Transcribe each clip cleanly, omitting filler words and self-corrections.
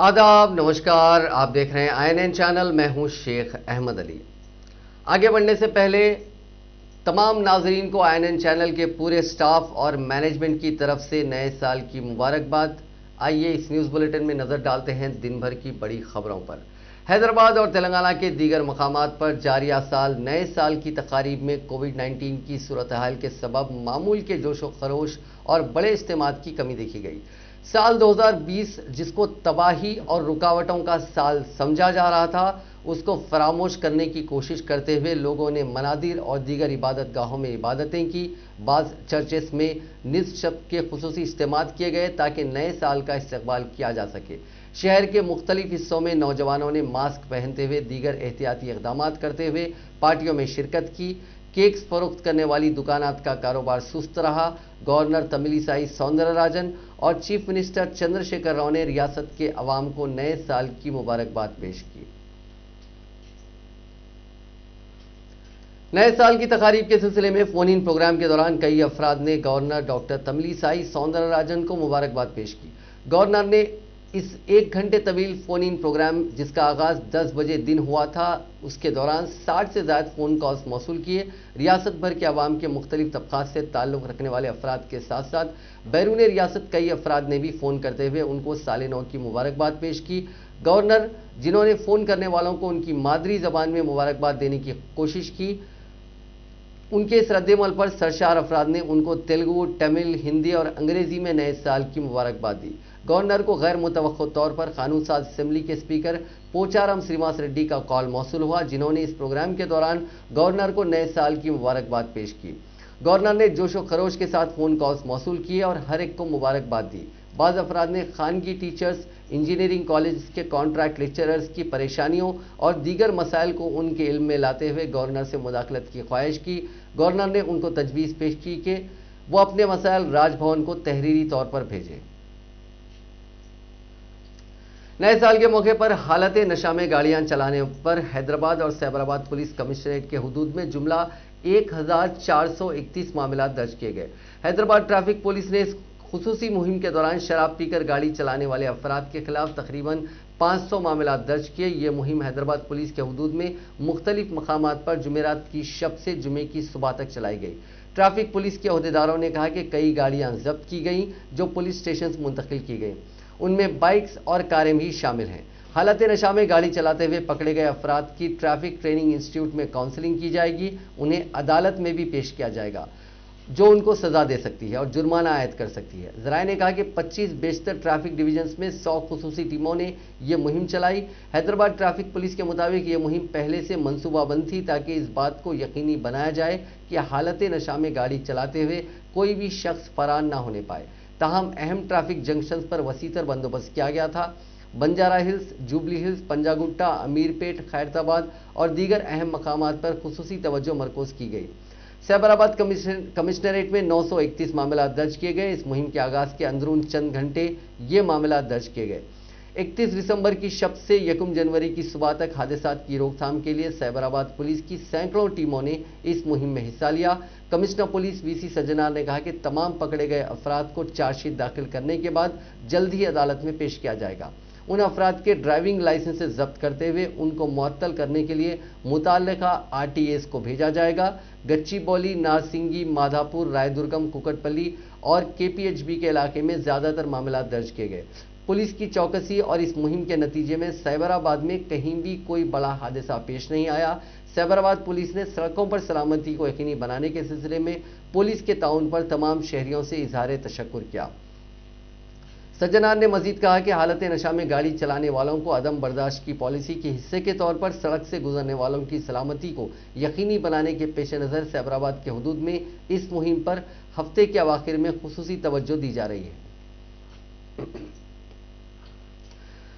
आदाब, नमस्कार। आप देख रहे हैं INN चैनल। मैं हूं शेख अहमद अली। आगे बढ़ने से पहले तमाम नाजरीन को INN चैनल के पूरे स्टाफ और मैनेजमेंट की तरफ से नए साल की मुबारकबाद। आइए इस न्यूज़ बुलेटिन में नज़र डालते हैं दिन भर की बड़ी खबरों पर। हैदराबाद और तेलंगाना के दीगर मकामात पर जारिया साल नए साल की तकारीब में कोविड-19 की सूरत हाल के सबब मामूल के जोशो खरोश और बड़े इज्तिमात की कमी देखी गई। साल 2020 जिसको तबाही और रुकावटों का साल समझा जा रहा था, उसको फरामोश करने की कोशिश करते हुए लोगों ने मनादिर और दीगर इबादत गाहों में इबादतें की। बाज़ चर्चेस में निस्फ शब के खुसूसी इज्तिमात किए गए ताकि नए साल का इस्तकबाल किया जा सके। शहर के मुख्तलिफ हिस्सों में नौजवानों ने मास्क पहनते हुए दीगर एहतियाती इक़दामात करते हुए पार्टियों में शिरकत की। केक्स फरोख्त करने वाली दुकानात का कारोबार सुस्त रहा। गवर्नर तमिलिसाई सौंदरराजन और चीफ मिनिस्टर चंद्रशेखर राव ने रियासत के अवाम को नए साल की मुबारकबाद पेश की। नए साल की तकारीब के सिलसिले में फोन इन प्रोग्राम के दौरान कई अफराद ने गवर्नर डॉक्टर तमिलिसाई सौंदरराजन को मुबारकबाद पेश की। गवर्नर ने इस 1 घंटे तवील फोन इन प्रोग्राम जिसका आगाज 10 बजे दिन हुआ था, उसके दौरान 60 से ज्यादा फोन कॉल्स मौसूल किए। रियासत भर के अवाम के मुख्तलिफ तबकात से ताल्लुक़ रखने वाले अफराद के साथ साथ बैरून रियासत कई अफराद ने भी फ़ोन करते हुए उनको साल नौ की मुबारकबाद पेश की। गवर्नर जिन्होंने फ़ोन करने वालों को उनकी मादरी ज़बान में मुबारकबाद देने की कोशिश की, उनके इस रद्देमल पर सरशार अफराद ने उनको तेलुगु, तमिल, हिंदी और अंग्रेजी में नए साल की मुबारकबाद दी। गवर्नर को गैर मुतवक्को तौर पर कानून साज असेंबली के स्पीकर पोचाराम श्रीनिवास रेड्डी का कॉल मौसूल हुआ, जिन्होंने इस प्रोग्राम के दौरान गवर्नर को नए साल की मुबारकबाद पेश की। गवर्नर ने जोशो खरोश के साथ फोन कॉल्स मौसूल किए और हर एक को मुबारकबाद दी। बाज़ अफराद ने खानगी टीचर्स, इंजीनियरिंग कॉलेज के कॉन्ट्रैक्ट लेक्चरर्स की परेशानियों और दीगर मसाइल को उनके इल्म में लाते हुए गवर्नर से मुदाखलत की ख्वाहिश की। गवर्नर ने उनको तजवीज़ पेश की कि वो अपने मसाइल राजभवन को तहरीरी तौर पर भेजें। नए साल के मौके पर हालत नशा में गाड़ियां चलाने पर हैदराबाद और सैबराबाद पुलिस कमिश्नरेट के हुदूद में जुमला 1431 मामला दर्ज किए गए। हैदराबाद ट्रैफिक पुलिस ने इस खुसूसी मुहिम के दौरान शराब पीकर गाड़ी चलाने वाले अफराद के खिलाफ तकरीबन 500 मामला दर्ज किए। ये मुहिम हैदराबाद पुलिस के हुदूद में मुख्तलिफ मकामात पर जुमेरात की शब से जुमे की सुबह तक चलाई गई। ट्रैफिक पुलिस के अहदेदारों ने कहा कि कई गाड़ियां जब्त की गईं जो पुलिस स्टेशन मुंतकिल की गई, उनमें बाइक्स और कारें भी शामिल हैं। हालत नशा में गाड़ी चलाते हुए पकड़े गए अफराद की ट्रैफिक ट्रेनिंग इंस्टीट्यूट में काउंसलिंग की जाएगी। उन्हें अदालत में भी पेश किया जाएगा जो उनको सजा दे सकती है और जुर्माना आयद कर सकती है। ज़राए ने कहा कि 25 बेशतर ट्रैफिक डिवीजन्स में 100 खुसूसी टीमों ने यह मुहिम चलाई। हैदराबाद ट्रैफिक पुलिस के मुताबिक यह मुहिम पहले से मंसूबाबंद थी ताकि इस बात को यकीनी बनाया जाए कि हालत नशा में गाड़ी चलाते हुए कोई भी शख्स फरार ना होने पाए। ताहम अहम ट्रैफिक जंक्शंस पर वसीतर बंदोबस्त किया गया था। Banjara hills, jubilee hills, Panjagutta, Ameerpet, Khairatabad और दीगर अहम मकामात पर खुसूसी तवज्जो मरकूज की गई। सैबराबाद कमिश्नरेट में 931 मामला दर्ज किए गए। इस मुहिम के आगाज के अंदरून चंद घंटे ये मामला दर्ज किए गए। 31 दिसंबर की शब से 1 जनवरी की सुबह तक हादसात की रोकथाम के लिए सैबराबाद पुलिस की सैकड़ों टीमों ने इस मुहिम में हिस्सा लिया। कमिश्नर पुलिस VC सज्जनार ने कहा कि तमाम पकड़े गए अफराद को चार्जशीट दाखिल करने के बाद जल्द ही अदालत में पेश किया जाएगा। उन अफराद के ड्राइविंग लाइसेंस जब्त करते हुए उनको मुअत्तल करने के लिए मुताल्लिका RTAs को भेजा जाएगा। गच्चीबौली, नारसिंगी, माधापुर, रायदुर्गम, कुकटपल्ली और KPHB के इलाके में ज्यादातर मामला दर्ज किए गए। पुलिस की चौकसी और इस मुहिम के नतीजे में सैबराबाद में कहीं भी कोई बड़ा हादसा पेश नहीं आया। सैबराबाद पुलिस ने सड़कों पर सलामती को यकीनी बनाने के सिलसिले में पुलिस के ताउन पर तमाम शहरियों से इजहार तशक्कुर किया। सज्जनार ने मजीद कहा कि हालत नशा में गाड़ी चलाने वालों को अदम बर्दाश्त की पॉलिसी के हिस्से के तौर पर सड़क से गुजरने वालों की सलामती को यकीनी बनाने के पेश नज़र सैबराबाद के हुदूद में इस मुहिम पर हफ्ते के अवाखिर में खुसूसी तवज्जो दी जा रही है।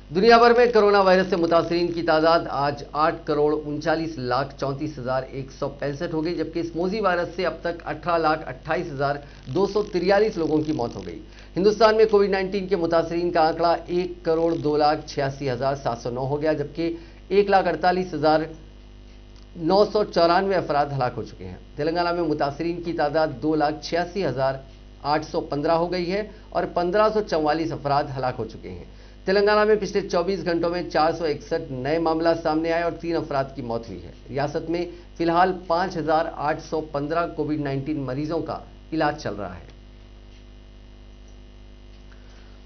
दुनिया भर में कोरोना वायरस से मुतासरीन की तादाद आज 8,39,34,165 हो गई, जबकि इस मौजी वायरस से अब तक 18,28,243 लोगों की मौत हो गई। हिंदुस्तान में कोविड-19 के मुतासरीन का आंकड़ा 1,02,86,709 हो गया, जबकि 1,48,994 अफराद हलाक हो चुके हैं। तेलंगाना में मुतासरीन की तादाद 2,86,815 हो गई है और 1,544 अफराद हलाक हो चुके हैं। तेलंगाना में पिछले 24 घंटों में 461 नए मामला सामने आए और 3 अफराद की मौत हुई है। रियासत में फिलहाल 5,815 कोविड-19 मरीजों का इलाज चल रहा है।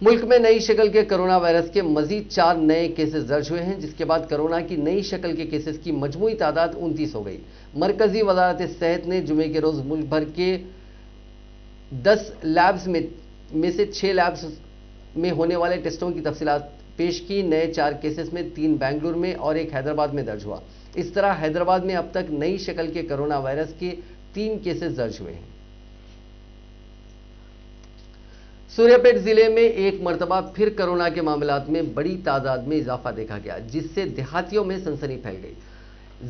मुल्क में नई शक्ल के कोरोना वायरस के मजीद 4 नए केसेस दर्ज हुए हैं, जिसके बाद कोरोना की नई शक्ल के केसेस की मजमूई तादाद 29 हो गई। मरकजी वजारत सेहत ने जुमे के रोज मुल्क भर के 10 लैब्स में से 6 लैब्स में होने वाले टेस्टों की तफसीलात पेश की। नए 4 केसेस में 3 बेंगलुरु में और 1 हैदराबाद में दर्ज हुआ। इस तरह हैदराबाद में अब तक नई शक्ल के कोरोना वायरस के 3 केसेस दर्ज हुए हैं। सूर्यापेट जिले में एक मरतबा फिर कोरोना के मामलात में बड़ी तादाद में इजाफा देखा गया, जिससे देहातियों में सनसनी फैल गई।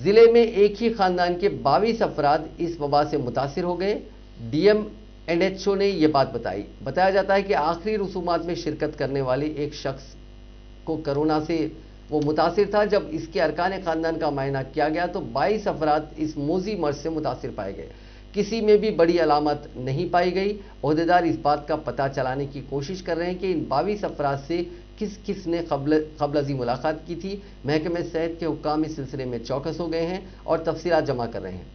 जिले में एक ही खानदान के 22 अफराद इस वबा से मुतासिर हो गए। डीएम एनएचओ ने यह बात बताई। बताया जाता है कि आखिरी रसूमात में शिरकत करने वाले एक शख्स को कोरोना से वो मुतासिर था। जब इसके अरकान खानदान का मायना किया गया तो 22 अफराद इस मोजी मर्ज से मुतासिर पाए गए। किसी में भी बड़ी अलामत नहीं पाई गई। ओहदेदार इस बात का पता चलाने की कोशिश कर रहे हैं कि इन 22 अफराद से किस किस ने कबलजी मुलाकात की थी। महकमे सेहत के हुक्काम इस सिलसिले में चौकस हो गए हैं और तफसीलात जमा कर रहे हैं।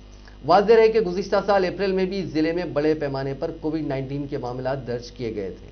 वाज़ेह है कि गुज़िश्ता साल अप्रैल में भी इस जिले में बड़े पैमाने पर कोविड-19 के मामला दर्ज किए गए थे।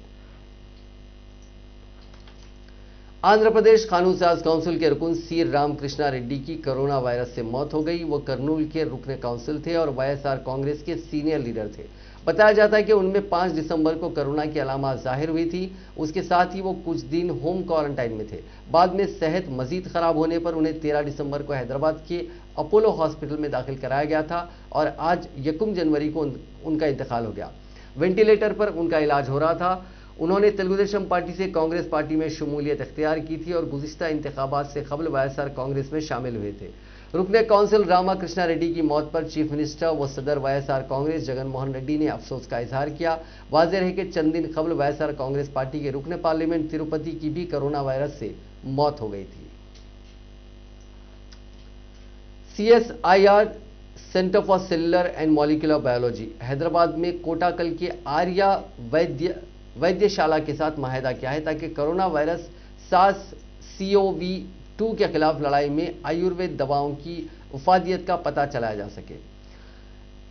आंध्र प्रदेश कानून साज काउंसिल के रुकन सी रामकृष्णा रेड्डी की कोरोना वायरस से मौत हो गई। वो कर्नूल के रुकन काउंसिल थे और वाईएसआर कांग्रेस के सीनियर लीडर थे। बताया जाता है कि उनमें 5 दिसंबर को कोरोना की अलामत जाहिर हुई थी। उसके साथ ही वो कुछ दिन होम क्वारंटाइन में थे। बाद में सेहत मजीद खराब होने पर उन्हें 13 दिसंबर को हैदराबाद के अपोलो हॉस्पिटल में दाखिल कराया गया था और आज 1 जनवरी को उनका इंतकाल हो गया। वेंटिलेटर पर उनका इलाज हो रहा था। उन्होंने तेलुगुदेशम पार्टी से कांग्रेस पार्टी में शमूलियत इख्तियार की थी और गुज़िश्ता इंतखाबात से कबल वाईएसआर कांग्रेस में शामिल हुए थे। रुकने काउंसिल रामाकृष्णा रेड्डी की मौत पर चीफ मिनिस्टर व सदर वाईएसआर कांग्रेस जगन मोहन रेड्डी ने अफसोस का इजहार किया। वाज़ेह है कि चंद दिन कबल वाईएसआर कांग्रेस पार्टी के रुकने पार्लियामेंट तिरुपति की भी कोरोना वायरस से मौत हो गई थी। CSIR centre for cellular and molecular biology Hyderabad में कोटाकल के आर्या वैद्यशाला के साथ माहिदा किया है ताकि कोरोना वायरस SARS-CoV-2 के खिलाफ लड़ाई में आयुर्वेद दवाओं की उफादियत का पता चलाया जा सके।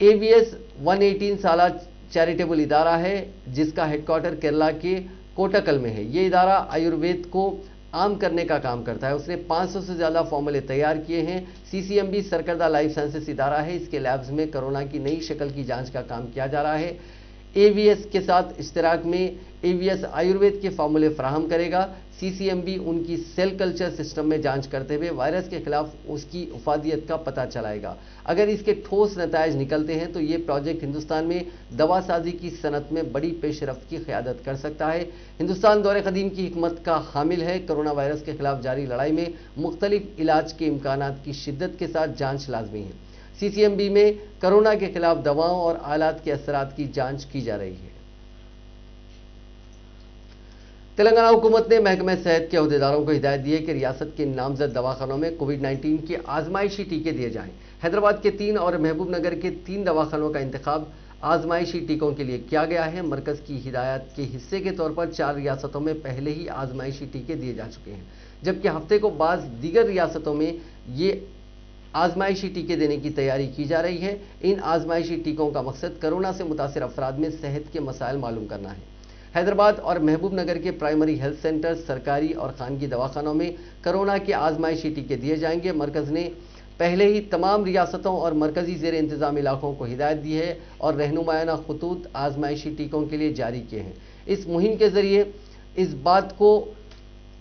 AVS 118 साला चैरिटेबल इदारा है जिसका हेडक्वार्टर केरला के कोटाकल में है। ये इदारा आयुर्वेद को आम करने का काम करता है। उसने 500 से ज्यादा फॉर्मूले तैयार किए हैं। CCMB सरकर्दा लाइफ साइंसेस इदारा है। इसके लैब्स में कोरोना की नई शक्ल की जांच का काम किया जा रहा है। AVS के साथ इश्तराक में AVS आयुर्वेद के फार्मूले फराहम करेगा। CCMB उनकी सेल कल्चर सिस्टम में जांच करते हुए वायरस के खिलाफ उसकी उफादियत का पता चलाएगा। अगर इसके ठोस नतायज निकलते हैं तो ये प्रोजेक्ट हिंदुस्तान में दवासाजी की सनत में बड़ी पेशरफ्त की क़यादत कर सकता है। हिंदुस्तान दौरे कदीम की हिकमत का हामिल है। कोरोना वायरस के खिलाफ जारी लड़ाई में मुख्तलिफ इलाज के इम्कानात की शिद्दत के साथ जांच लाजमी है। CCMB में कोरोना के खिलाफ दवाओं और आलात के असरात की जांच की जा रही है। तेलंगाना हुकूमत ने महकमे सेहत के अहदेदारों को हिदायत दी है कि रियासत के नामजद दवाखानों में कोविड-19 के आजमाइशी टीके दिए जाएं। हैदराबाद के 3 और महबूब नगर के 3 दवाखानों का इंतखाब आजमाइशी टीकों के लिए किया गया है। मरकज की हिदायत के हिस्से के तौर पर 4 रियासतों में पहले ही आजमाइशी टीके दिए जा चुके हैं, जबकि हफ्ते को बाज़ दीगर रियासतों में ये आजमाइशी टीके देने की तैयारी की जा रही है। इन आजमाइशी टीकों का मकसद कोरोना से मुतासिर अफराद में सेहत के मसाइल मालूम करना है। हैदराबाद और महबूब नगर के प्राइमरी हेल्थ सेंटर, सरकारी और खानगी दवाखानों में कोरोना के आजमाइशी टीके दिए जाएंगे। मरकज ने पहले ही तमाम रियासतों और मरकजी ज़ेर इंतज़ाम इलाकों को हिदायत दी है और रहनुमायाना खतूत आजमाइशी टीकों के लिए जारी किए हैं। इस मुहिम के जरिए इस बात को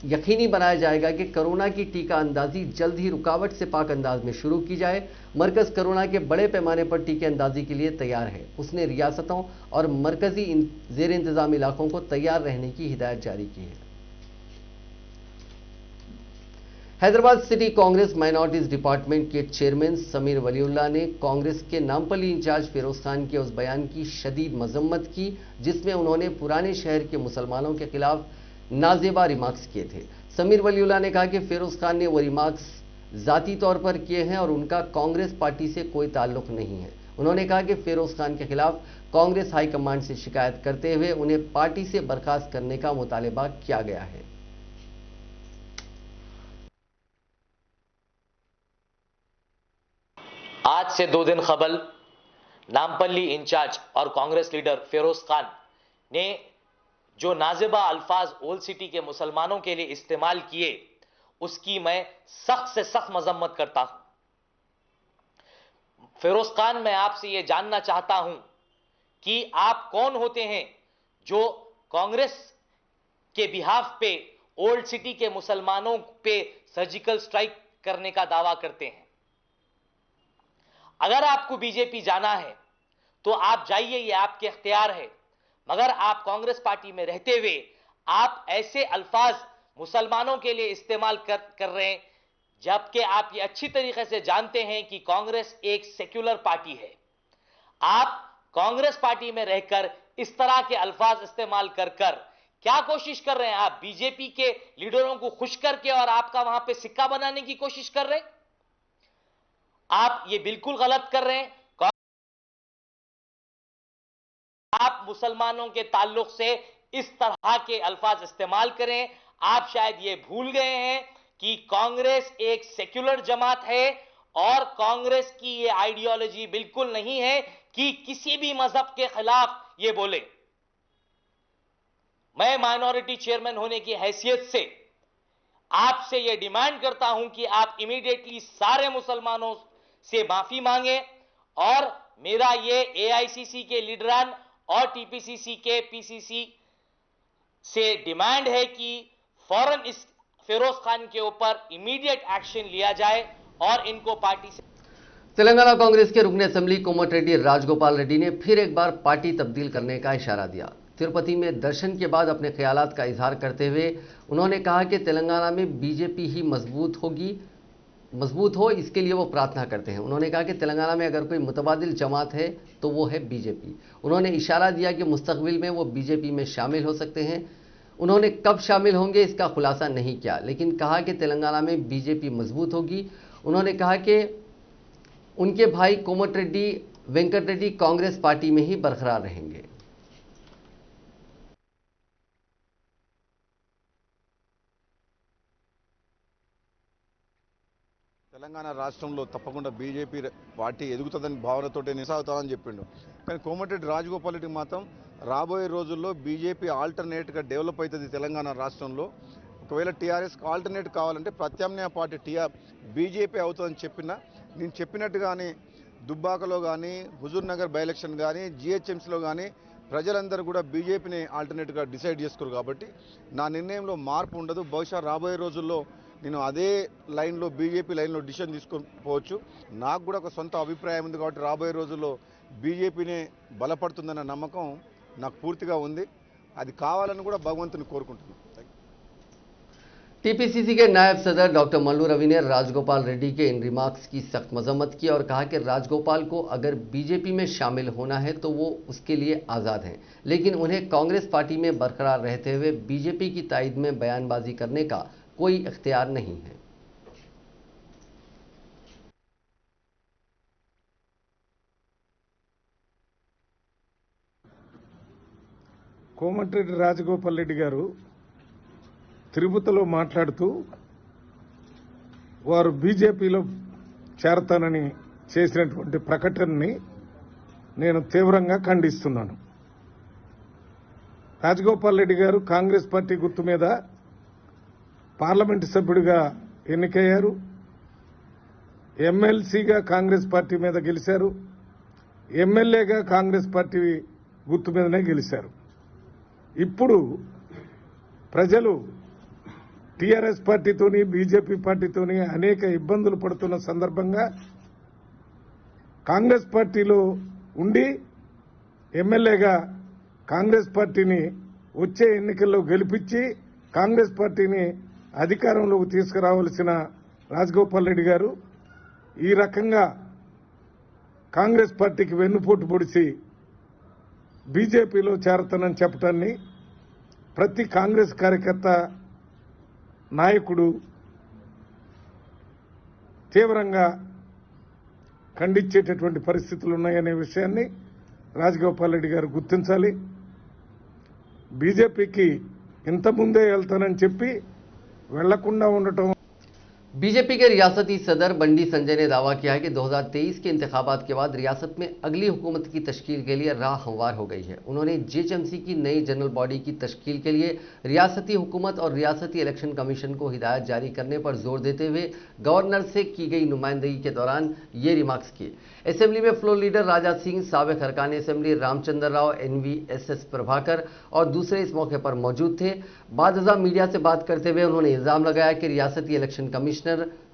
यकीनी बनाया जाएगा कि कोरोना की टीका अंदाजी जल्द ही रुकावट से पाक अंदाज में शुरू की जाए। मरकज कोरोना के बड़े पैमाने पर टीके अंदाजी के लिए तैयार है। उसने रियासतों और मरकजी ज़ेर इंतज़ाम इलाकों को तैयार रहने की हिदायत जारी की है। Hyderabad city Congress minorities department के चेयरमैन समीर वलीउल्लाह ने कांग्रेस के नामपल्ली इंचार्ज फिरोज खान के उस बयान की शदीद मजम्मत की जिसमें उन्होंने पुराने शहर के मुसलमानों के खिलाफ नाजेबा रिमार्क्स किए थे। समीर वलीउल्लाह ने कहा कि फिरोज खान ने वो रिमार्क्स जाती तौर पर किए हैं और उनका कांग्रेस पार्टी से कोई ताल्लुक नहीं है। उन्होंने कहा कि फिरोज खान के खिलाफ कांग्रेस हाईकमांड से शिकायत करते हुए उन्हें पार्टी से बर्खास्त करने का मुतालबा किया गया है। आज से 2 दिन कबल नामपल्ली इंचार्ज और कांग्रेस लीडर फिरोज खान ने जो नाजिबा अल्फाज ओल्ड सिटी के मुसलमानों के लिए इस्तेमाल किए, उसकी मैं सख्त से सख्त मजम्मत करता हूं। फिरोज खान, मैं आपसे यह जानना चाहता हूं कि आप कौन होते हैं जो कांग्रेस के बिहाफ पे ओल्ड सिटी के मुसलमानों पे सर्जिकल स्ट्राइक करने का दावा करते हैं। अगर आपको बीजेपी जाना है तो आप जाइए, ये आपके इख्तियार है, मगर आप कांग्रेस पार्टी में रहते हुए आप ऐसे अल्फाज मुसलमानों के लिए इस्तेमाल कर रहे हैं, जबकि आप ये अच्छी तरीके से जानते हैं कि कांग्रेस एक सेक्युलर पार्टी है। आप कांग्रेस पार्टी में रहकर इस तरह के अल्फाज इस्तेमाल कर क्या कोशिश कर रहे हैं? आप बीजेपी के लीडरों को खुश करके और आपका वहां पे सिक्का बनाने की कोशिश कर रहे हैं। आप ये बिल्कुल गलत कर रहे हैं। आप मुसलमानों के ताल्लुक से इस तरह के अल्फाज इस्तेमाल करें। आप शायद ये भूल गए हैं कि कांग्रेस एक सेक्युलर जमात है और कांग्रेस की ये आइडियोलॉजी बिल्कुल नहीं है कि किसी भी मजहब के खिलाफ ये बोले। मैं माइनॉरिटी चेयरमैन होने की हैसियत से आपसे यह डिमांड करता हूं कि आप इमीडिएटली सारे मुसलमानों से माफी मांगे और मेरा ये एआईसीसी के लीडरान और टीपीसीसी के पीसीसी से डिमांड है कि फौरन इस फिरोज खान के ऊपर इमीडिएट एक्शन लिया जाए और इनको पार्टी से। तेलंगाना कांग्रेस के रुकन असेंबली कोमटिरेड्डी राजगोपाल रेड्डी ने फिर एक बार पार्टी तब्दील करने का इशारा दिया। तिरुपति में दर्शन के बाद अपने ख्यालात का इजहार करते हुए उन्होंने कहा कि तेलंगाना में बीजेपी ही मजबूत हो, इसके लिए वो प्रार्थना करते हैं। उन्होंने कहा कि तेलंगाना में अगर कोई मुतबादिल जमात है तो वो है बीजेपी। उन्होंने इशारा दिया कि मुस्तकबिल में वो बीजेपी में शामिल हो सकते हैं। उन्होंने कब शामिल होंगे इसका खुलासा नहीं किया, लेकिन कहा कि तेलंगाना में बीजेपी मजबूत होगी। उन्होंने कहा कि उनके भाई कोमटिरेड्डी वेंकट रेड्डी कांग्रेस पार्टी में ही बरकरार रहेंगे। తెలంగాణ రాష్ట్రంలో తప్పకుండా బీజేపీ పార్టీ ఎదుగుతుందని భావనతోటే నిసాగుతామని చెప్పిండు. కానీ కోమటిరెడ్డి రాజగోపాల్ రెడ్డి మాత్రం రాబోయే రోజుల్లో బీజేపీ ఆల్టర్నేట్గా డెవలప్ అవుతుంది తెలంగాణ రాష్ట్రంలో. ఒకవేళ టీఆర్ఎస్కి ఆల్టర్నేట్ కావాలంటే ప్రత్యామ్నాయ పార్టీ బీజేపీ అవుతుందని చెప్పినా, నేను చెప్పినట్టుగానే దుబ్బాకలో కానీ, హుజూర్ నగర్ బై ఎలక్షన్ కానీ, జిహెచ్ఎంసీలో కానీ ప్రజలందరూ కూడా బీజేపీని ఆల్టర్నేట్గా డిసైడ్ చేసుకోరు. కాబట్టి నా నిర్ణయంలో మార్పు ఉండదు. బహుశా రాబోయే రోజుల్లో నేను అదే లైన్లో బీజేపీ లైన్లో డిసిషన్ తీసుకోవచ్చు. నాకు కూడా ఒక సొంత అభిప్రాయం ఉంది కాబట్టి రాబోయే రోజుల్లో బీజేపీనే బలపడుతుందన్న నమ్మకం నాకు పూర్తిగా ఉంది. అది కావాలని కూడా భగవంతుని కోరుకుంటున్నాను. टीपीसीसी के नायब सदर डॉक्टर मल्लू रवि ने राजगोपाल रेड्डी के इन रिमार्क्स की सख्त मजम्मत की और कहा कि राजगोपाल को अगर बीजेपी में शामिल होना है तो वो उसके लिए आज़ाद हैं, लेकिन उन्हें कांग्रेस पार्टी में बरकरार रहते हुए बीजेपी की तायद में बयानबाजी करने का कोई इख्तियार नहीं है। కోమటిరెడ్డి రాజగోపాల్ రెడ్డి గారు తిరుపతిలో మాట్లాడుతూ వారు బీజేపీలో చేరతానని చేసినటువంటి ప్రకటనని నేను తీవ్రంగా ఖండిస్తున్నాను. రాజగోపాల్ రెడ్డి గారు కాంగ్రెస్ పార్టీ గుర్తు మీద పార్లమెంటు సభ్యుడిగా ఎన్నికయ్యారు. ఎమ్మెల్సీగా కాంగ్రెస్ పార్టీ మీద గెలిచారు. ఎమ్మెల్యేగా కాంగ్రెస్ పార్టీ గుర్తు మీదనే గెలిచారు. ఇప్పుడు ప్రజలు టీఆర్ఎస్ పార్టీతోని బీజేపీ పార్టీతోని అనేక ఇబ్బందులు పడుతున్న సందర్భంగా కాంగ్రెస్ పార్టీలో ఉండి ఎమ్మెల్యేగా కాంగ్రెస్ పార్టీని వచ్చే ఎన్నికల్లో గెలిపించి కాంగ్రెస్ పార్టీని అధికారంలోకి తీసుకురావాల్సిన రాజగోపాల్ రెడ్డి గారు ఈ రకంగా కాంగ్రెస్ పార్టీకి వెన్నుపోటు పొడిచి బీజేపీలో చేరతానని చెప్పడాన్ని ప్రతి కాంగ్రెస్ కార్యకర్త నాయకుడు తీవ్రంగా ఖండించేటటువంటి పరిస్థితులు ఉన్నాయనే విషయాన్ని రాజగోపాల్ రెడ్డి గారు గుర్తించాలి. బీజేపీకి ఇంతకుముందే వెళ్తానని చెప్పి వెళ్లకుండా ఉండటం बीजेपी के रियासती सदर बंडी संजय ने दावा किया है कि 2023 के इंतखाबात के बाद रियासत में अगली हुकूमत की तश्कील के लिए राह हमवार हो गई है। उन्होंने जीएचएमसी की नई जनरल बॉडी की तश्कील के लिए रियासती हुकूमत और रियासती इलेक्शन कमीशन को हिदायत जारी करने पर जोर देते हुए गवर्नर से की गई नुमाइंदगी के दौरान ये रिमार्क्स किए। असेंबली में फ्लोर लीडर राजा सिंह, साबिक अरकान असेंबली रामचंद्र राव, NVSS प्रभाकर और दूसरे इस मौके पर मौजूद थे। बाद मीडिया से बात करते हुए उन्होंने इल्जाम लगाया कि रियासती election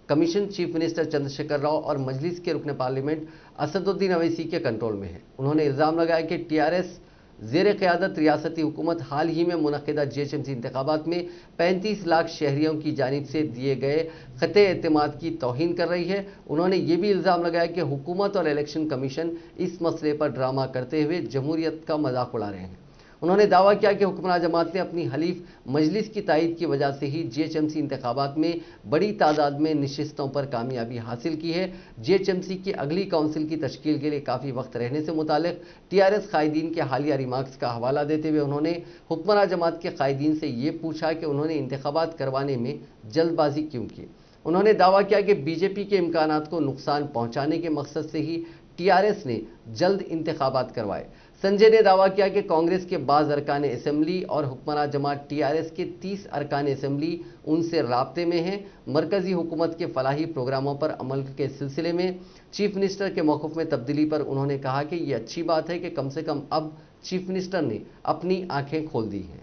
commission chief minister Chandrashekhar Rao और मजलिस के रुकन पार्लियामेंट असदुद्दीन अवैसी के कंट्रोल में है। उन्होंने इल्जाम लगाया कि टीआरएस ज़ेर क़यादत रियासती हुकूमत हाल ही में मुनक़िदा जीएचएमसी इंतखाबात में 35 लाख शहरियों की जानिब से दिए गए ख़ते एतमाद की तौहीन कर रही है। उन्होंने ये भी इल्ज़ाम लगाया कि हुकूमत और इलेक्शन कमीशन इस मसले पर ड्रामा करते हुए जमहूरियत का मजाक उड़ा रहे हैं। उन्होंने दावा किया कि हुक्मरान जमात ने अपनी हलीफ मजलिस की तायद की वजह से ही जीएचएमसी इंतखाबात में बड़ी तादाद में नशिस्तों पर कामयाबी हासिल की है। जीएचएमसी की अगली काउंसिल की तश्कील के लिए काफ़ी वक्त रहने से मुतालिक टीआरएस कायदीन के हालिया रिमार्क्स का हवाला देते हुए उन्होंने हुक्मरान जमात के कायदीन से ये पूछा कि उन्होंने इंतखाबात करवाने में जल्दबाजी क्यों की। उन्होंने दावा किया कि बीजेपी के इम्कानात को नुकसान पहुँचाने के मकसद से ही टीआरएस ने जल्द इंतखाबात करवाए। संजय ने दावा किया कि कांग्रेस के बाज़ अरकान असेंबली और हुक्मरान जमात टीआरएस के 30 अरकान असेंबली उनसे राब्ते में हैं। मरकजी हुकूमत के फलाही प्रोग्रामों पर अमल के सिलसिले में चीफ मिनिस्टर के मौक़िफ़ में तब्दीली पर उन्होंने कहा कि यह अच्छी बात है कि कम से कम अब चीफ मिनिस्टर ने अपनी आंखें खोल दी हैं।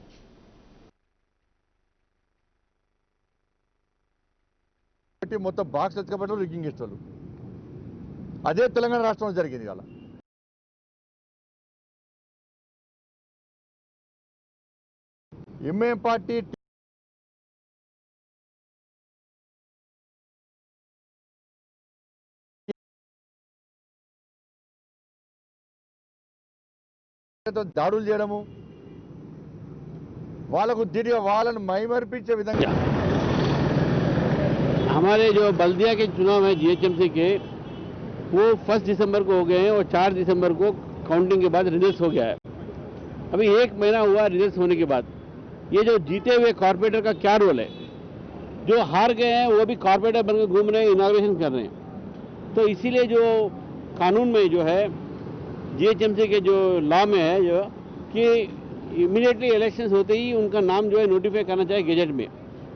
మొత్తం బాక్స్ ఎత్తుకపోవడం రిగ్గింగ్ ఇస్తారు. అదే తెలంగాణ రాష్ట్రంలో జరిగింది. ఇవాళ ఎంఐఎం పార్టీ దాడులు చేయడము, వాళ్ళకు తిరిగి వాళ్ళను మైమర్పించే విధంగా हमारे जो बल्दिया के चुनाव हैं जीएचएमसी के, वो 1 दिसंबर को हो गए हैं और 4 दिसंबर को काउंटिंग के बाद रिजल्ट हो गया है। अभी 1 महीना हुआ रिजल्ट होने के बाद। ये जो जीते हुए कॉर्पोरेटर का क्या रोल है? जो हार गए हैं वो भी कॉर्पोरेटर बनकर घूम रहे हैं, इनॉग्रेशन कर रहे हैं। तो इसीलिए जो कानून में जो है जीएचएमसी के जो लॉ में है जो कि इमीडिएटली इलेक्शंस होते ही उनका नाम जो है नोटिफाई करना चाहिए गेजेट में।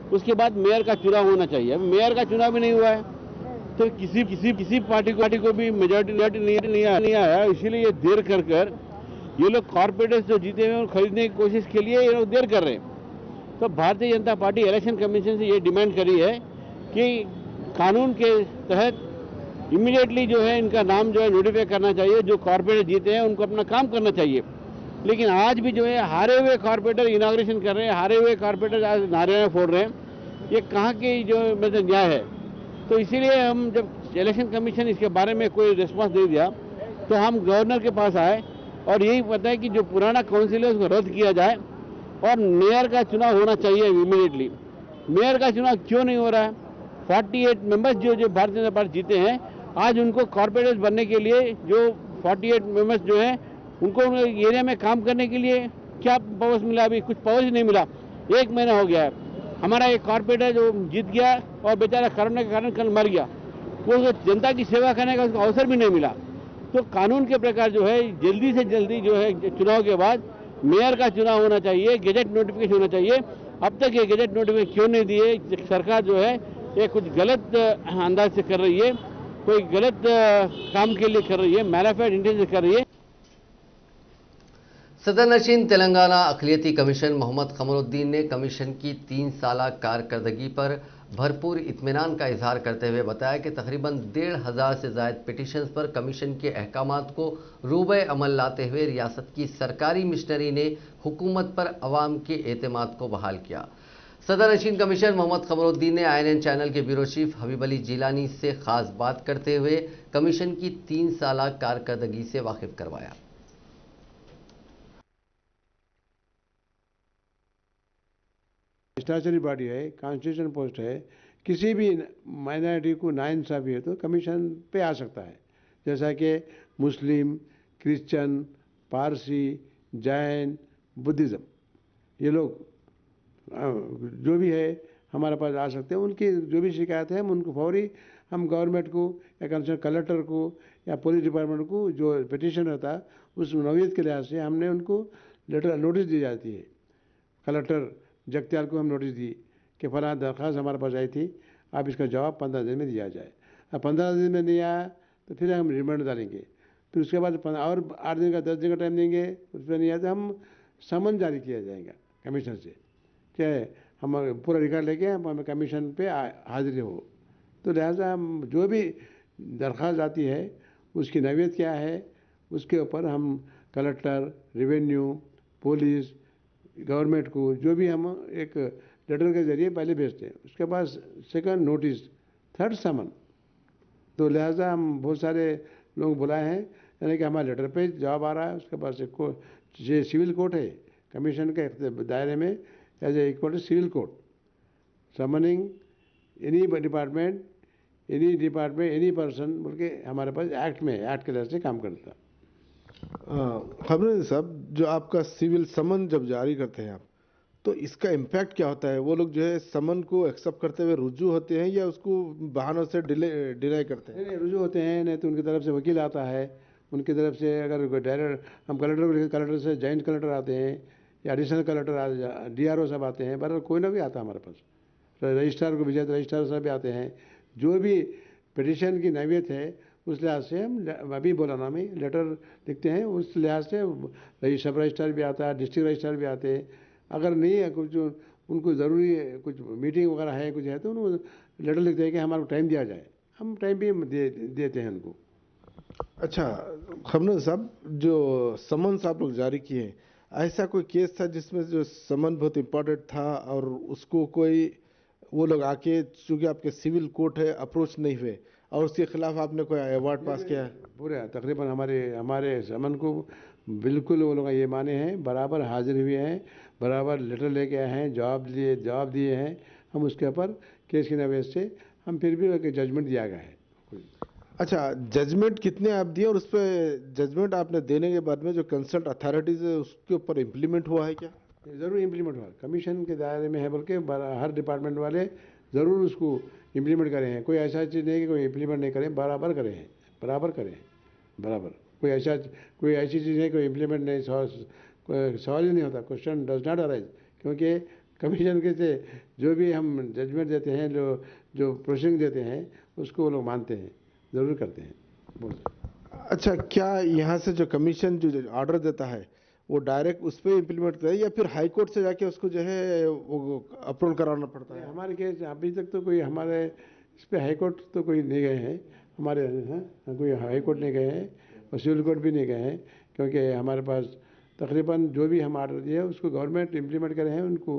उसके बाद मेयर का चुनाव होना चाहिए। अब मेयर का चुनाव भी नहीं हुआ है, तो किसी पार्टी को भी मेजॉरिटी नहीं आया। इसीलिए ये देर कर ये लोग कॉर्पोरेटर्स जो जीते हुए खरीदने की कोशिश के लिए ये लोग देर कर रहे हैं। तो Bharatiya Janata party election commission से ये डिमांड करी है कि कानून के तहत इमीडिएटली जो है इनका नाम जो है नोटिफाई करना चाहिए। जो कॉर्पोरेटर जीते हैं उनको अपना काम करना चाहिए। लेकिन आज भी जो है हारे हुए कॉर्पोरेटर इनॉग्रेशन कर रहे हैं, हारे हुए कॉर्पोरेटर आज नारे फोड़ रहे हैं। ये कहाँ की जो मतलब न्याय है? तो इसीलिए हम जब इलेक्शन कमीशन इसके बारे में कोई रिस्पॉन्स नहीं दिया तो हम गवर्नर के पास आए और यही पता है कि जो पुराना काउंसिल है उसको रद्द किया जाए और मेयर का चुनाव होना चाहिए इमीडिएटली। मेयर का चुनाव क्यों नहीं हो रहा है? 48 मेंबर्स जो भारतीय जनता पार्टी जीते हैं, आज उनको कॉर्पोरेटर्स बनने के लिए जो 48 मेंबर्स जो हैं उनको एरिया में काम करने के लिए क्या पावर्स मिला? अभी कुछ पावर्स नहीं मिला। 1 महीना हो गया है। हमारा एक कॉर्पोरेटर जो जीत गया और बेचारा कोरोना के कारण कल मर गया, वो जनता की सेवा करने का उसको अवसर भी नहीं मिला। तो कानून के प्रकार जो है जल्दी से जल्दी जो है चुनाव के बाद मेयर का चुनाव होना चाहिए, गेजेट नोटिफिकेशन होना चाहिए। अब तक ये गेजेट नोटिफिकेशन क्यों नहीं दिए? सरकार जो है ये कुछ गलत अंदाज से कर रही है, कोई गलत काम के लिए कर रही है, मैनिफेस्टो इंटेंशन से कर रही है। सदर नशीन तेलंगाना अक़लियती कमीशन मोहम्मद कमरुद्दीन ने कमीशन की 3 साला कारकर्दगी पर भरपूर इत्मीनान का इजहार करते हुए बताया कि तकरीबन 1,500 से ज़ायद पिटीशंस पर कमीशन के अहकामात को रूबे अमल लाते हुए रियासत की सरकारी मिशनरी ने हुकूमत पर अवाम के एतमाद को बहाल किया। सदर नशीन कमीशन मोहम्मद कमरुद्दीन ने INN चैनल के ब्यूरो चीफ हबीब अली जिलानी से खास बात करते हुए कमीशन की 3 साला कारकर्दगी से वाकिफ करवाया। स्टैचुटरी बॉडी है, कॉन्स्टिट्यूशन पोस्ट है, किसी भी माइनॉरिटी को नाइंसाफी है तो कमीशन पे आ सकता है। जैसा कि मुस्लिम, क्रिश्चियन, पारसी, जैन, बुद्धिज़्म, ये लोग जो भी है हमारे पास आ सकते हैं। उनकी जो भी शिकायत है हम उनको फौरी हम गवर्नमेंट को या कंसर्न कलेक्टर को या पुलिस डिपार्टमेंट को जो पिटीशन रहता है उस नौयत के लिहाज से हमने उनको लेटर नोटिस दी जाती है। कलेक्टर जगत्याल को हम नोटिस दी कि फला दरख्वास्त हमारे पास आई थी, आप इसका जवाब 15 दिन में दिया जाए। अब 15 दिन में नहीं आया तो फिर हम रिमांड डालेंगे, फिर उसके बाद और 8 दिन का 10 दिन का टाइम देंगे, उसमें नहीं आया तो हम समन जारी किया जाएगा कमीशन से कि हम पूरा रिकॉर्ड लेके हमें कमीशन पे हाजिरी हो। तो लिहाजा हम जो भी दरख्वास्त आती है उसकी नौयत क्या है उसके ऊपर हम कलेक्टर, रेवेन्यू, पुलिस, गवर्नमेंट को जो भी हम एक लेटर के जरिए पहले भेजते हैं, उसके बाद सेकंड नोटिस, थर्ड समन। तो लिहाजा हम बहुत सारे लोग बुलाए हैं, यानी कि हमारे लेटर पे जवाब आ रहा है, उसके बाद से सिविल कोर्ट है कमीशन के दायरे में, as a equal to civil court, summoning any department any person बोल के हमारे पास एक्ट में एक्ट के लिहाज से काम करता है। खबरें साहब, जो आपका सिविल समन जब जारी करते हैं आप, तो इसका इम्पैक्ट क्या होता है? वो लोग जो है समन को एक्सेप्ट करते हुए रुजू होते हैं या उसको बहानों से डिनाई करते हैं? नहीं, रुजू होते हैं, नहीं तो उनकी तरफ से वकील आता है, उनकी तरफ से अगर डायरेक्ट हम कलेक्टर को लिखे, कलेक्टर से जॉइंट कलेक्टर आते हैं या एडिशनल कलेक्टर DRO सब आते हैं, बहरहाल कोई ना कोई आता है हमारे पास, रजिस्ट्रार को भेजा तो रजिस्ट्रार साहब भी आते हैं। जो भी पिटीशन की नौयत है उस लिहाज से हम अभी बोला ना में लेटर लिखते हैं, उस लिहाज से सब रजिस्ट्रार भी आता है, डिस्ट्रिक्ट रजिस्ट्रार भी आते हैं। अगर नहीं है कुछ उनको ज़रूरी कुछ मीटिंग वगैरह है कुछ है तो उनको लेटर लिखते हैं कि हमारे को टाइम दिया जाए, हम टाइम भी देते हैं उनको। अच्छा खबरें साहब, जो समन्स आप लोग जारी किए हैं, ऐसा कोई केस था जिसमें जो समन बहुत इम्पोर्टेंट था और उसको कोई वो लोग आके, चूँकि आपके सिविल कोर्ट है, अप्रोच नहीं हुए और उसके खिलाफ आपने कोई अवार्ड पास किया है? पूरे तकरीबन हमारे समन को बिल्कुल वो लोग ये माने हैं, बराबर हाजिर हुए हैं, बराबर लेटर लेके आए हैं, जवाब दिए हैं। हम उसके ऊपर केस की नवेज से हम फिर भी एक जजमेंट दिया गया है। अच्छा, जजमेंट कितने आप दिए और उस पर जजमेंट आपने देने के बाद में जो कंसल्ट अथॉरिटीज है उसके ऊपर इम्प्लीमेंट हुआ है क्या? ज़रूर इम्प्लीमेंट हुआ, कमीशन के दायरे में है बोल के हर डिपार्टमेंट वाले ज़रूर उसको इम्प्लीमेंट करें हैं। कोई ऐसा चीज़ नहीं कि कोई इम्प्लीमेंट नहीं करें, बराबर करें हैं, बराबर। कोई ऐसी चीज़ नहीं कोई इम्प्लीमेंट नहीं, सवाल ही नहीं होता, क्वेश्चन डज नॉट अराइज, क्योंकि कमीशन के से जो भी हम जजमेंट देते हैं, जो प्रोसीडिंग देते हैं उसको वो लोग मानते हैं, ज़रूर करते हैं। अच्छा, क्या यहाँ से जो कमीशन जो ऑर्डर देता है वो डायरेक्ट उस पर इम्प्लीमेंट करे या फिर हाई कोर्ट से जाके उसको जो है वो अप्रूवल कराना पड़ता है? हमारे केस अभी तक तो कोई हमारे इस पर हाई कोर्ट तो कोई नहीं गए हैं हमारे, कोई हाई कोर्ट नहीं गए हैं और सिविल कोर्ट भी नहीं गए हैं, क्योंकि हमारे पास तकरीबन जो भी हम ऑर्डर दिए उसको गवर्नमेंट इम्प्लीमेंट करे हैं। उनको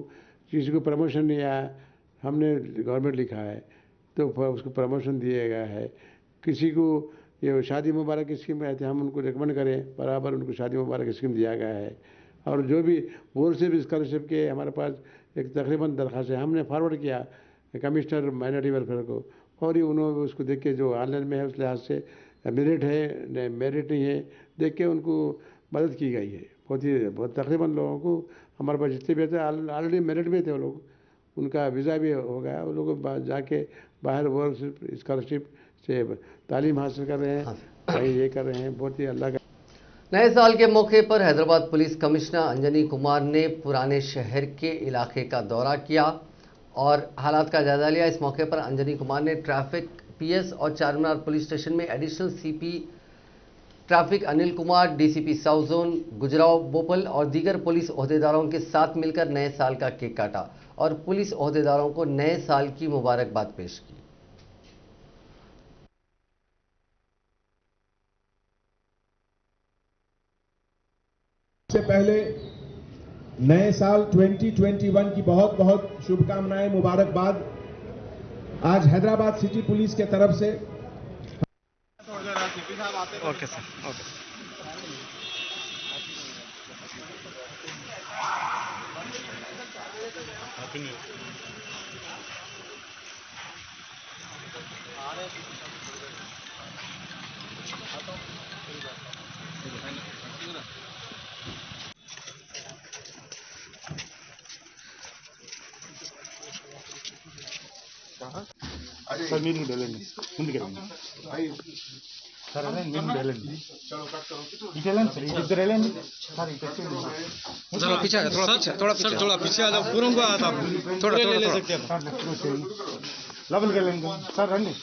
किसी को प्रमोशन नहीं आया, हमने गवर्नमेंट लिखा है तो उसको प्रमोशन दिया गया है। किसी को ये शादी मुबारक स्कीम आए थे, हम उनको रिकमेंड करें, बराबर उनको शादी मुबारक स्कीम दिया गया है। और जो भी बोर्ड से भी स्कॉलरशिप के हमारे पास एक तकरीबन दरख्वास्त है, हमने फॉरवर्ड किया कमिश्नर माइनॉरिटी वेलफेयर को, और ही उन्होंने उसको देख के जो ऑनलाइन में है उस लिहाज से मेरिट है मेरिट नहीं है देख के उनको मदद की गई है। बहुत तकरीबन लोगों को हमारे पास जितने भी थे ऑलरेडी मेरिट में थे, वो लोग उनका वीज़ा भी हो गया, वो लोग जाके बाहर वर्क स्कॉलरशिप से तालीम हासिल कर रहे हैं, कहीं ये कर रहे हैं। बहुत ही अल्लाह का। नए साल के मौके पर हैदराबाद पुलिस कमिश्नर अंजनी कुमार ने पुराने शहर के इलाके का दौरा किया और हालात का जायजा लिया। इस मौके पर अंजनी कुमार ने ट्रैफिक PS और चारमीनार पुलिस स्टेशन में additional CP traffic Anil Kumar, DCP south zone Gujrao Bopal और दीगर पुलिस ओहदेदारों के साथ मिलकर नए साल का केक काटा और पुलिस ओहदेदारों को नए साल की मुबारकबाद पेश की। से पहले नए साल 2021 की बहुत बहुत शुभकामनाएं, मुबारकबाद। आज हैदराबाद सिटी पुलिस के तरफ से okay sir, okay. Happy new year. Sir మీరు కూడా వెళ్ళండి ముందుకెళ్ళండి సార్ వెళ్ళండి మీరు కూడా వెళ్ళండి ఇటు వెళ్ళండి సార్ ఇటు ఇద్దరు వెళ్ళండి సార్ ఇటు వచ్చేయండి थोड़ा पीछे थोड़ा पीछे आ जाओ पूरम को आता थोड़ा ले सकते हैं సార్ లెఫ్ట్ వచ్చేయండి లోపలికి వెళ్ళండి సార్ రండి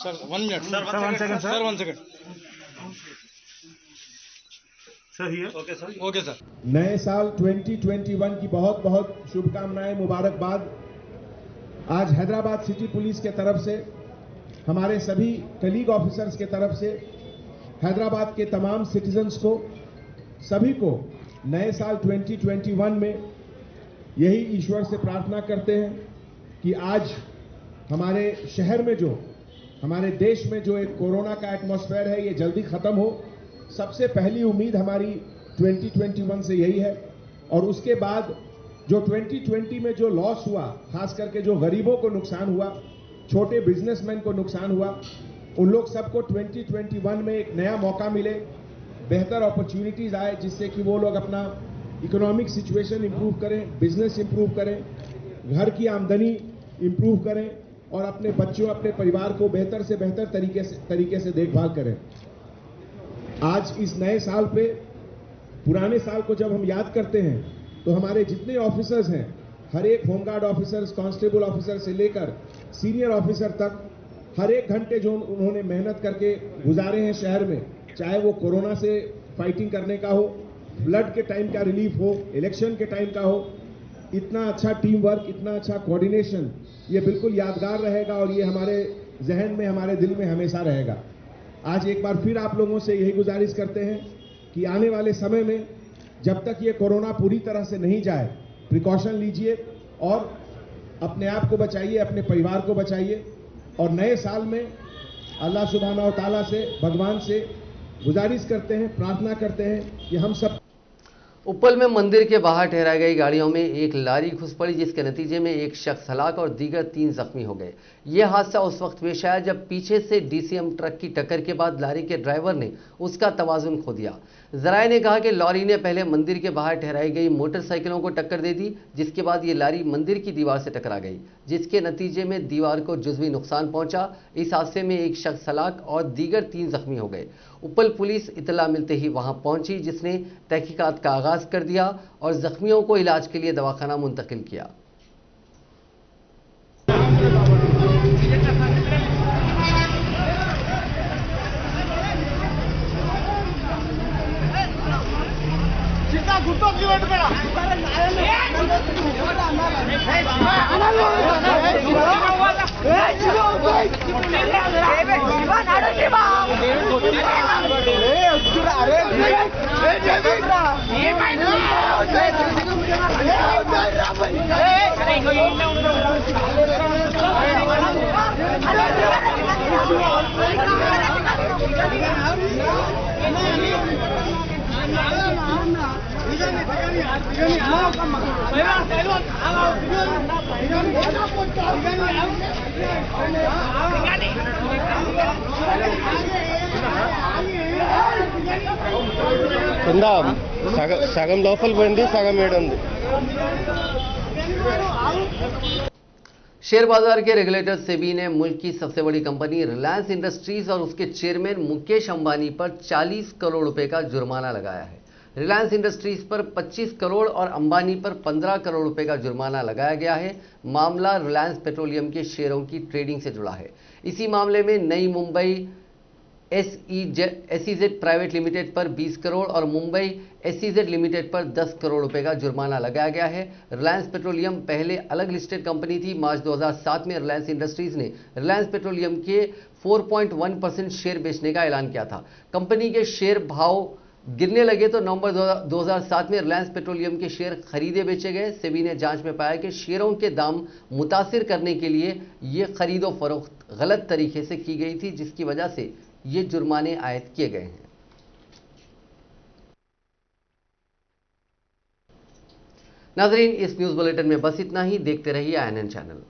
sir 1 minute sir 1 second sir 1 second sir here okay sir नए साल 2021 की बहुत बहुत शुभकामनाएं, मुबारकबाद। आज हैदराबाद सिटी पुलिस के तरफ से, हमारे सभी कलीग ऑफिसर्स के तरफ से, हैदराबाद के तमाम सिटीजन्स को, सभी को नए साल 2021 में यही ईश्वर से प्रार्थना करते हैं कि आज हमारे शहर में हमारे देश में जो एक कोरोना का एटमॉस्फेयर है, ये जल्दी खत्म हो। सबसे पहली उम्मीद हमारी 2021 से यही है। और उसके बाद जो 2020 में जो लॉस हुआ, खास करके जो गरीबों को नुकसान हुआ, छोटे बिजनेसमैन को नुकसान हुआ, उन लोग सबको 2021 में एक नया मौका मिले, बेहतर अपॉर्चुनिटीज आए, जिससे कि वो लोग अपना इकोनॉमिक सिचुएशन इंप्रूव करें, बिजनेस इंप्रूव करें, घर की आमदनी इंप्रूव करें और अपने बच्चों, अपने परिवार को बेहतर से बेहतर तरीके से देखभाल करें। आज इस नए साल पे पुराने साल को जब हम याद करते हैं तो हमारे जितने ऑफिसर्स हैं, हर एक होमगार्ड ऑफिसर्स, कांस्टेबल ऑफिसर से लेकर सीनियर ऑफिसर तक, हर एक घंटे जो उन्होंने मेहनत करके गुजारे हैं शहर में, चाहे वो कोरोना से फाइटिंग करने का हो, फ्लड के टाइम का रिलीफ हो, इलेक्शन के टाइम का हो, इतना अच्छा टीम वर्क, इतना अच्छा कोऑर्डिनेशन, ये बिल्कुल यादगार रहेगा और ये हमारे जहन में, हमारे दिल में हमेशा रहेगा। आज एक बार फिर आप लोगों से यही गुजारिश करते हैं कि आने वाले समय में जब तक ये कोरोना पूरी तरह से नहीं जाए, प्रिकॉशन लीजिए और अपने आप को बचाइए, अपने परिवार को बचाइए। और नए साल में अल्लाह सुब्हानहू व तआला से, भगवान से गुजारिश करते हैं, प्रार्थना करते हैं कि हम सब। उप्पल में मंदिर के बाहर ठहराई गई गाड़ियों में एक लारी घुस पड़ी, जिसके नतीजे में एक शख्स हलाक और दीगर 3 जख्मी हो गए। यह हादसा उस वक्त पेश आया जब पीछे से डीसीएम ट्रक की टक्कर के बाद लारी के ड्राइवर ने उसका तवाजुन खो दिया। जराये ने कहा कि लॉरी ने पहले मंदिर के बाहर ठहराई गई मोटरसाइकिलों को टक्कर दे दी, जिसके बाद ये लारी मंदिर की दीवार से टकरा गई, जिसके नतीजे में दीवार को जुज़वी नुकसान पहुंचा। इस हादसे में एक शख्स हलाक और दीगर 3 जख्मी हो गए। उप्पल पुलिस इतला मिलते ही वहां पहुंची, जिसने तहकीकात का आगाज कर दिया और जख्मियों को इलाज के लिए दवाखाना मुंतकिल किया। సగం లోపల పోయింది, సగం ఏడుంది। शेयर बाजार के रेगुलेटर सेबी ने मुल्क की सबसे बड़ी कंपनी रिलायंस इंडस्ट्रीज और उसके चेयरमैन मुकेश अंबानी पर 40 करोड़ रुपए का जुर्माना लगाया है। रिलायंस इंडस्ट्रीज पर 25 करोड़ और अंबानी पर 15 करोड़ रुपए का जुर्माना लगाया गया है। मामला रिलायंस पेट्रोलियम के शेयरों की ट्रेडिंग से जुड़ा है। इसी मामले में नई मुंबई एसईजेड प्राइवेट लिमिटेड पर 20 करोड़ और मुंबई एसईजेड लिमिटेड पर 10 करोड़ रुपए का जुर्माना लगाया गया है। रिलायंस पेट्रोलियम पहले अलग लिस्टेड कंपनी थी। मार्च 2007 में रिलायंस इंडस्ट्रीज ने रिलायंस पेट्रोलियम के 4.1% शेयर बेचने का ऐलान किया था। कंपनी के शेयर भाव गिरने लगे तो नवंबर 2007 में रिलायंस पेट्रोलियम के शेयर खरीदे बेचे गए। सेबी ने जांच में पाया कि शेयरों के दाम मुतासिर करने के लिए ये खरीदो फरोख्त गलत तरीके से की गई थी, जिसकी वजह से ये जुर्माने आयद किए गए हैं। नाजरीन, इस न्यूज बुलेटिन में बस इतना ही। देखते रहिए INN चैनल।